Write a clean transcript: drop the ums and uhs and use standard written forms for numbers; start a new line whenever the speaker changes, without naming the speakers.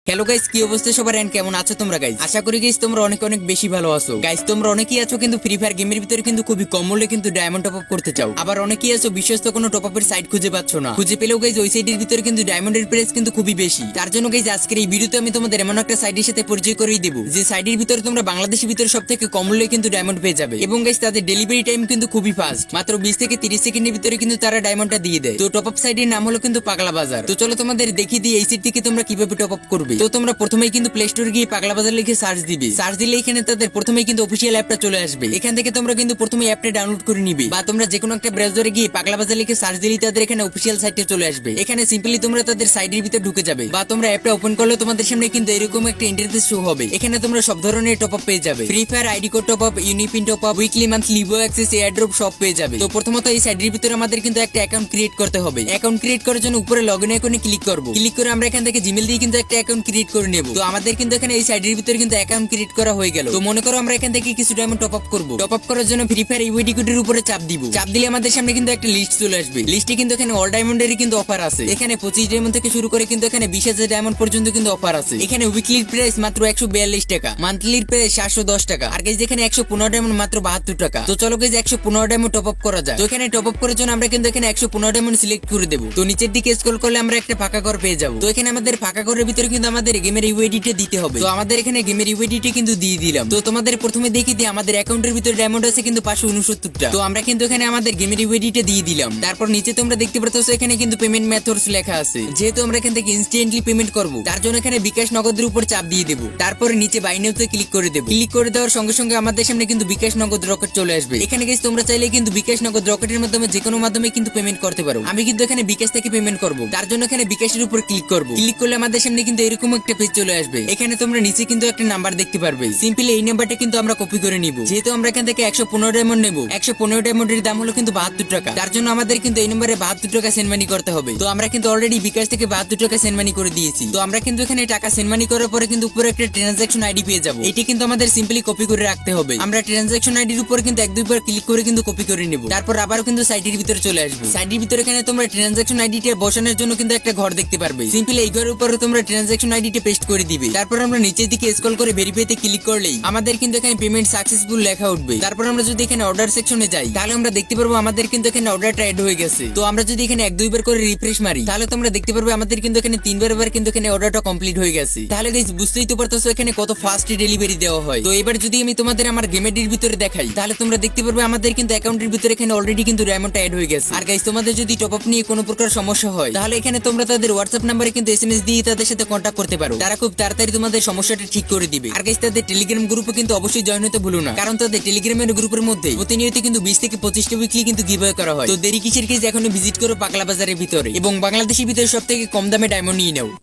Hello guys, কি অবস্থা সবার এন্ড কেমন আছো তোমরা গাইস? আশা করি গাইস তোমরা অনেক অনেক বেশি ভালো আছো। গাইস তোমরা অনেকেই আছো কিন্তু ফ্রি ফায়ার গেমের ভিতরে কিন্তু খুবই কম মূল্যে কিন্তু ডায়মন্ড টপ আপ করতে চাও। আবার অনেকেই আছো বিশ্বস্ত কোনো টপ আপের সাইট খুঁজে পাচ্ছ না। খুঁজে পেলেও গাইস ওই সাইটের ভিতরে কিন্তু ডায়মন্ডের প্রাইস কিন্তু খুবই বেশি। তার জন্য গাইস আজকের এই ভিডিওতে আমি তোমাদের এমন একটা সাইটের সাথে পরিচয় করিয়ে দেব যে সাইটের ভিতরে তোমরা বাংলাদেশের ভিতরে সবথেকে কম মূল্যে কিন্তু ডায়মন্ড পেয়ে যাবে। এবং গাইস তাদের ডেলিভারি টাইম কিন্তু খুবই ফাস্ট, মাত্র 20 থেকে 30 সেকেন্ডের ভিতরে কিন্তু তারা ডায়মন্ডটা দিয়ে দেয়। তো টপ আপ সাইটের নাম হলো কিন্তু পাগলা বাজার। তো চলো তোমাদের দেখিয়ে দিই এই সাইট থেকে তোমরা কিভাবে টপ আপ করবে। তো তোমরা প্রথমেই কিন্তু প্লে স্টোরে গিয়ে পাগলা বাজার লিখে সার্চ দিবে। সার্চ দিলে এখানে তাদের প্রথমেই কিন্তু অফিসিয়াল অ্যাপটা চলে আসবে। এখান থেকে তোমরা কিন্তু প্রথমে অ্যাপটা ডাউনলোড করে নিবে, বা তোমরা যে কোনো একটা ব্রাউজারে গিয়ে পাগলা বাজার লিখে সার্চ দিলেই তাদের এখানে অফিসিয়াল সাইটে চলে আসবে। এখানে সিম্পলি তোমরা তাদের সাইটের ভিতরে ঢুকে যাবে, বা তোমরা অ্যাপটা ওপেন করলে তোমাদের সামনে কিন্তু এরকম একটা ইন্টারফেস শো হবে। এখানে তোমরা সব ধরনের টপ আপ পেয়ে যাবে। Free fire ID code top up, UniPin top up, weekly monthly Livo access, airdrop সব পেয়ে যাবে। তো প্রথমত এই সাইটের ভিতরে আমাদের কিন্তু একটা অ্যাকাউন্ট ক্রিয়েট করতে হবে। অ্যাকাউন্ট ক্রিয়েট করার জন্য উপরে লগইন আইকনে ক্লিক করব। ক্লিক করে আমরা এখান থেকে জিমেল দিয়ে কিন্তু একটা অ্যাকাউন্ট ক্রিয়েট করে নেব। তো আমাদের কিন্তু এখানে এই সাইটের ভিতরে কিন্তু অ্যাকাউন্ট ক্রিয়েট করা হয়ে গেল। তো মনে করো আমরা এখান থেকে কিছু ডায়মন্ড টপ আপ করব। টপ আপ করার জন্য ফ্রি ফায়ার ইউআইডি কোডের উপরে চাপ দিব। চাপ দিলে আমাদের সামনে কিন্তু একটা লিস্ট চলে আসবে। লিস্টে কিন্তু এখানে অল ডায়মন্ডেরই কিন্তু অফার আছে। এখানে 25 ডায়মন্ড থেকে শুরু করে কিন্তু এখানে 20,000 ডায়মন্ড পর্যন্ত কিন্তু অফার আছে। এখানে উইকলির প্রাইস মাত্র 142 টাকা, মান্থলির প্রাইস 710 টাকা, আর গাইস এখানে 115 ডায়মন্ড মাত্র 72 টাকা। তো চলো গাইস 115 ডায়মন্ড টপ আপ করা যায়। তো এখানে টপ আপ করার জন্য আমরা কিন্তু এখানে 115 ডায়মন্ড সিলেক্ট করে দেব। তো নিচের দিকে স্ক্রল করলে আমরা একটা ফাঁকা ঘর পেয়ে যাব। তো এখানে আমাদের ফাঁকা ঘরের ভিতরে কিন্তু আমাদের গেমের ইউআইডিটা দিতে হবে। তো আমাদের এখানে গেমের ইউআইডিটা কিন্তু দিয়ে দিলাম। তো তোমাদের প্রথমে দেখিয়ে দিই আমাদের অ্যাকাউন্টের ভিতরে ডায়মন্ড আছে কিন্তু 569টা। তো আমরা কিন্তু এখানে আমাদের গেমের ইউআইডিটা দিয়ে দিলাম। তারপর নিচে তোমরা দেখতে পাচ্ছ এখানে কিন্তু পেমেন্ট মেথডস লেখা আছে। যেহেতু আমরা এখান থেকে ইনস্ট্যান্টলি পেমেন্ট করব, তার জন্য এখানে বিকাশ নগদের উপর চাপ দিয়ে দেব। তারপরে নিচে বাই নাওতে ক্লিক করে দেব। ক্লিক করে দেওয়ার সঙ্গে সঙ্গে আমাদের সামনে কিন্তু বিকাশ নগদ রকেট চলে আসবে। এখানে গাইস তোমরা চাইলে কিন্তু বিকাশ নগদ রকেটের মাধ্যমে যে কোনো মাধ্যমে কিন্তু পেমেন্ট করতে পারো। আমি কিন্তু এখানে বিকাশ থেকে পেমেন্ট করব, তার জন্য এখানে বিকাশের উপর ক্লিক করব। ক্লিক করলে আমাদের সামনে কিন্তু এরকম একটা পেজ চলে আসবে। এখানে তোমরা নিচে কিন্তু একটা নাম্বার দেখতে পারবে। সিম্পলি এই নাম্বারটা কিন্তু আমরা কপি করে নিব। যেহেতু আমরা এখান থেকে 115 ডায়মন্ড নেব, 115 ডায়মন্ডের দাম হলো কিন্তু 72 টাকা। তার জন্য আমাদের কিন্তু এই নম্বরে 72 টাকা সেন্ড মানি করতে হবে। তো আমরা কিন্তু অলরেডি বিকাশ থেকে 72 টাকা সেন্ড মানি করে দিয়েছি। তো আমরা কিন্তু এখানে টাকা সেন্ড মানি করার পরে কিন্তু উপরে একটা ট্রানজাকশন আইডি পেয়ে যাব। এটি কিন্তু আমাদের সিম্পলি কপি করে রাখতে হবে। আমরা ট্রানজাকশন আইডির উপর কিন্তু এক দুইবার ক্লিক করে কিন্তু কপি করে নেব। তারপর আবারও কিন্তু সাইটের ভিতরে চলে আসবে। সাইটের ভিতরে এখানে তোমরা ট্রানজাকশন আইডিটা বসানোর জন্য কিন্তু একটা ঘর দেখতে পারবে। সিম্পলি এই ঘরের উপরে তোমরা ট্রানজাকশন আইডিটা পেস্ট করে দিবে। তারপর আমরা নিচের দিকে স্ক্রল করে ভেরিফাইতে ক্লিক করলেই আমাদের কিন্তু এখানে পেমেন্ট সাকসেসফুল লেখা উঠবে। তারপর আমরা যদি এখানে অর্ডার সেকশনে যাই, তাহলে আমরা দেখতে পারবো আমাদের কিন্তু এখানে অর্ডারটা অ্যাড হয়ে গেছে। তো আমরা যদি এখানে এক দুইবার করে রিফ্রেশ মারি, তাহলে তোমরা দেখতে পারবে আমাদের কিন্তু এখানে তিনবার কিন্তু এখানে অর্ডারটা কমপ্লিট হয়ে গেছে। তাহলে গাইস বুঝতেই তো পারতেছো এখানে কত ফাস্ট ডেলিভারি দেওয়া হয়। তো এবার যদি আমি তোমাদের আমার গেমের ভিতরে দেখাই, তাহলে তোমরা দেখতে পারবে আমাদের কিন্তু অ্যাকাউন্টের ভিতরে এখানে অলরেডি কিন্তু ডায়মন্ডটা অ্যাড হয়ে গেছে। আর গাইস তোমাদের যদি টপ আপ নিয়ে কোনো প্রকার সমস্যা হয়, তাহলে এখানে তোমরা তাদের হোয়াটসঅ্যাপ নাম্বারে কিন্তু এসএমএস দিয়ে তাদের সাথে কন্ট্যাক্ট করতে পারো। তারা খুব তাড়াতাড়ি তোমাদের সমস্যাটা ঠিক করে দিবে। আর গাইস তাদের টেলিগ্রাম গ্রুপে কিন্তু অবশ্যই জয়েন হতে ভুলো না, কারণ তাদের টেলিগ্রামের গ্রুপের মধ্যে প্রতিনিয়ত কিন্তু 20 থেকে 25টা উইকলি কিন্তু গিভঅ্যাওয়ে করা হয়। তো দেরি কিসের, কেস এখনো ভিজিট করো পাগলা বাজারের ভিতরে এবং বাংলাদেশের ভিতরে সবথেকে কম দামে ডায়মন্ড নিয়ে নাও।